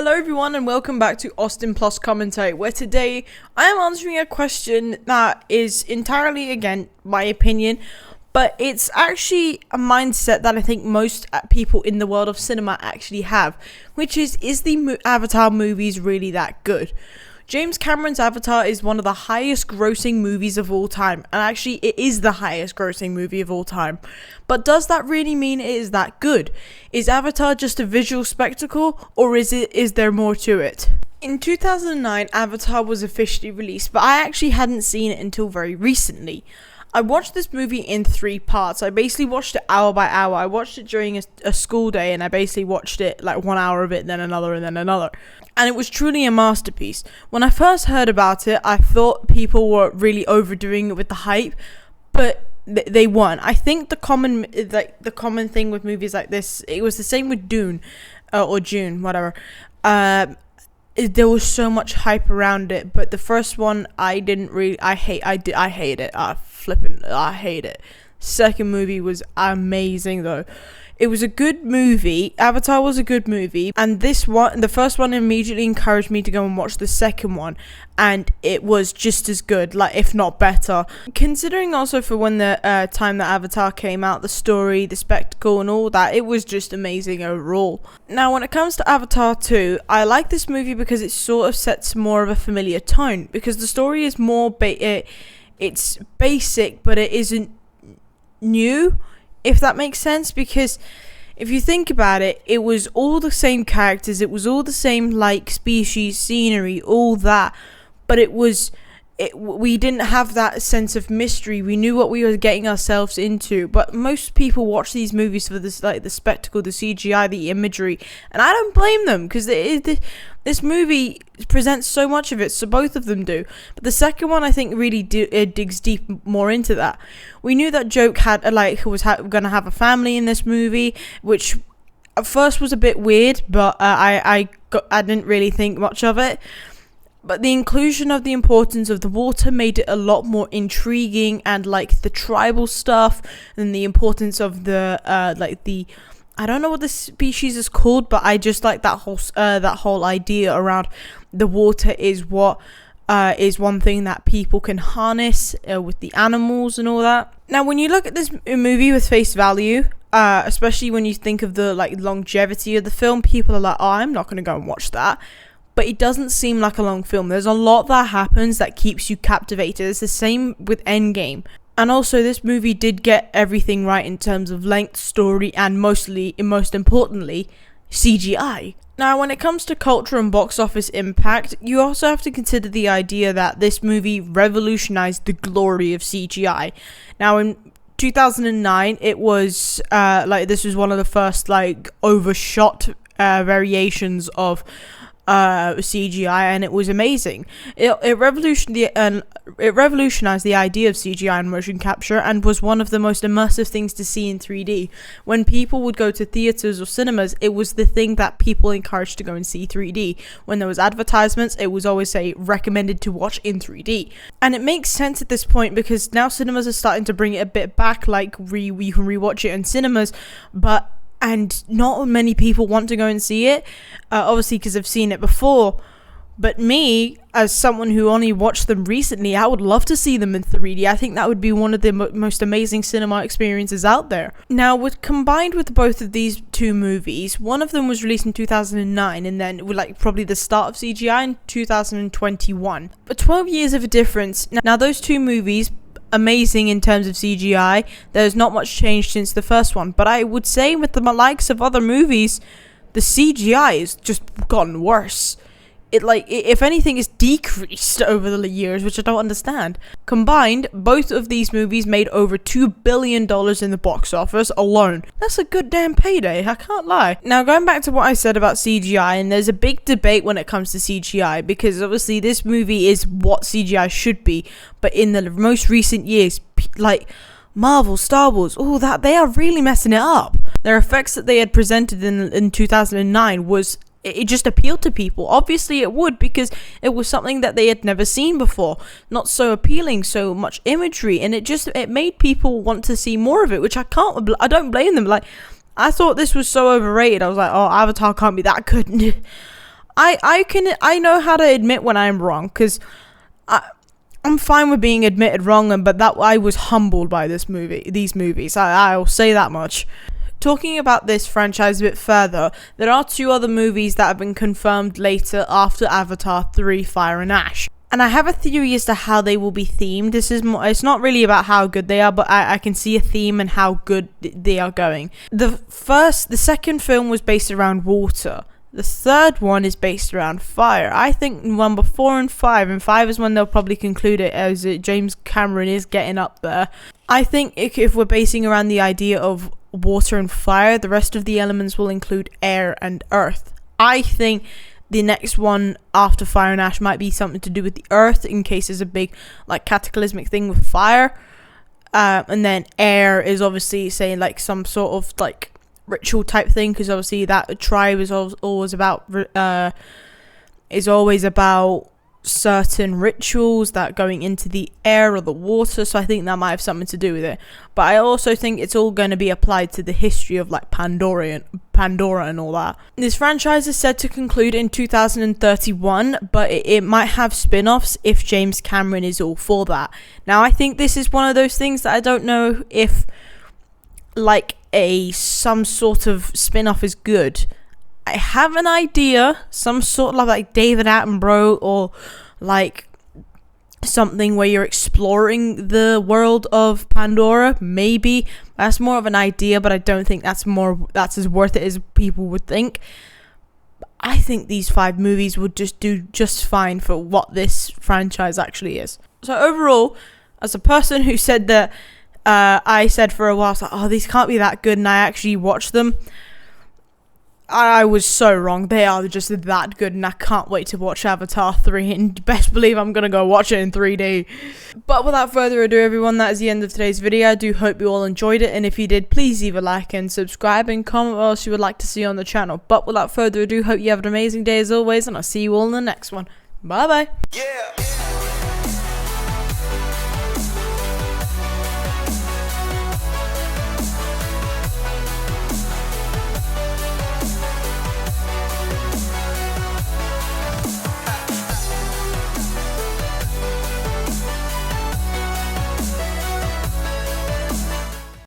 Hello everyone and welcome back to AustinPlus Commentary, where today I am answering a question that is entirely, again, my opinion, but it's actually a mindset that I think most people in the world of cinema actually have, which is the Avatar movies really that good? James Cameron's Avatar is one of the highest grossing movies of all time, and actually it is the highest grossing movie of all time. But does that really mean it is that good? Is Avatar just a visual spectacle, or is there more to it? In 2009, Avatar was officially released, but I actually hadn't seen it until very recently. I watched this movie in 3 parts. I basically watched it hour by hour. I watched it during a school day, and I basically watched it like 1 hour of it, then another, and then another. And it was truly a masterpiece. When I first heard about it, I thought people were really overdoing it with the hype, but they weren't. I think the common thing with movies like this, it was the same with Dune, or June, whatever. There was so much hype around it, but the first one I hate it. I hate it. Second movie was amazing though. It was a good movie. Avatar was a good movie, and the first one immediately encouraged me to go and watch the second one, and it was just as good, like if not better. Considering also for when the time that Avatar came out, the story, the spectacle, and all that, it was just amazing overall. Now, when it comes to Avatar 2, I like this movie because it sort of sets more of a familiar tone, because the story is more it's basic, but it isn't new, if that makes sense, because if you think about it, it was all the same characters, it was all the same like species, scenery, all that, but we didn't have that sense of mystery. We knew what we were getting ourselves into. But most people watch these movies for this, like the spectacle, the CGI, the imagery, and I don't blame them, because this movie presents so much of it, so both of them do. But the second one, I think, really digs deep more into that. We knew that Joke was gonna have a family in this movie, which at first was a bit weird, but I didn't really think much of it. But the inclusion of the importance of the water made it a lot more intriguing, and like the tribal stuff, and the importance of the I don't know what the species is called, but I just like that whole idea around the water is what is one thing that people can harness with the animals and all that. Now, when you look at this movie with face value, especially when you think of the longevity of the film, people are like, "Oh, I'm not going to go and watch that." But it doesn't seem like a long film. There's a lot that happens that keeps you captivated. It's the same with Endgame. And also, this movie did get everything right in terms of length, story, and most importantly, CGI. Now, when it comes to culture and box office impact, you also have to consider the idea that this movie revolutionized the glory of CGI. Now, in 2009, it was this was one of the first overshot variations of CGI, and it was amazing. It revolutionized the idea of CGI and motion capture, and was one of the most immersive things to see in 3D. When people would go to theaters or cinemas, it was the thing that people encouraged to go and see 3D. When there was advertisements, it was always recommended to watch in 3D. And it makes sense at this point, because now cinemas are starting to bring it a bit back, we can rewatch it in cinemas, and not many people want to go and see it, obviously because I've seen it before. But me, as someone who only watched them recently, I would love to see them in 3D. I think that would be one of the most amazing cinema experiences out there. Now, combined with both of these two movies, one of them was released in 2009, and then probably the start of CGI in 2021. But 12 years of a difference. Now, those two movies, amazing in terms of CGI. There's not much change since the first one, but I would say with the likes of other movies, the CGI has just gotten worse. If anything, is decreased over the years, which I don't understand. Combined, both of these movies made over $2 billion in the box office alone. That's a good damn payday, I can't lie. Now, going back to what I said about CGI, and there's a big debate when it comes to CGI, because obviously this movie is what CGI should be, but in the most recent years, Marvel, Star Wars, all that, they are really messing it up. Their effects that they had presented in 2009 was... It just appealed to people. Obviously it would, because it was something that they had never seen before. Not so appealing, so much imagery, and it made people want to see more of it, which I don't blame them. I thought this was so overrated. I was like, oh, Avatar can't be that good. I know how to admit when I'm wrong, because I'm fine with being admitted wrong, but that I was humbled by these movies. I'll say that much. Talking about this franchise a bit further, there are 2 other movies that have been confirmed later after Avatar 3: Fire and Ash. And I have a theory as to how they will be themed. It's not really about how good they are, but I can see a theme and how good they are going. The second film was based around water. The third one is based around fire. I think number 4 and 5, and 5 is when they'll probably conclude it, as James Cameron is getting up there. I think if we're basing around the idea of water and fire, the rest of the elements will include air and earth. I think the next one after Fire and Ash might be something to do with the earth, in case there's a big like cataclysmic thing with fire. And then air is obviously saying like some sort of like ritual type thing, because obviously that tribe is always about certain rituals that going into the air or the water, so I think that might have something to do with it. But I also think it's all going to be applied to the history of like Pandora and all that. This franchise is said to conclude in 2031, but it might have spin-offs if James Cameron is all for that. Now I think this is one of those things that I don't know if like some sort of spin-off is good. I have an idea, some sort of like David Attenborough, or like something where you're exploring the world of Pandora. Maybe that's more of an idea, but I don't think that's as worth it as people would think. I think these 5 movies would just do just fine for what this franchise actually is. So overall, as a person who said that I said for a while, like, oh, these can't be that good, and I actually watched them, I was so wrong. They are just that good, and I can't wait to watch Avatar 3, and best believe I'm gonna go watch it in 3D. But without further ado, everyone, that is the end of today's video. I do hope you all enjoyed it, and if you did, please leave a like and subscribe and comment what else you would like to see on the channel. But without further ado, hope you have an amazing day as always, and I'll see you all in the next one. Bye bye. Yeah.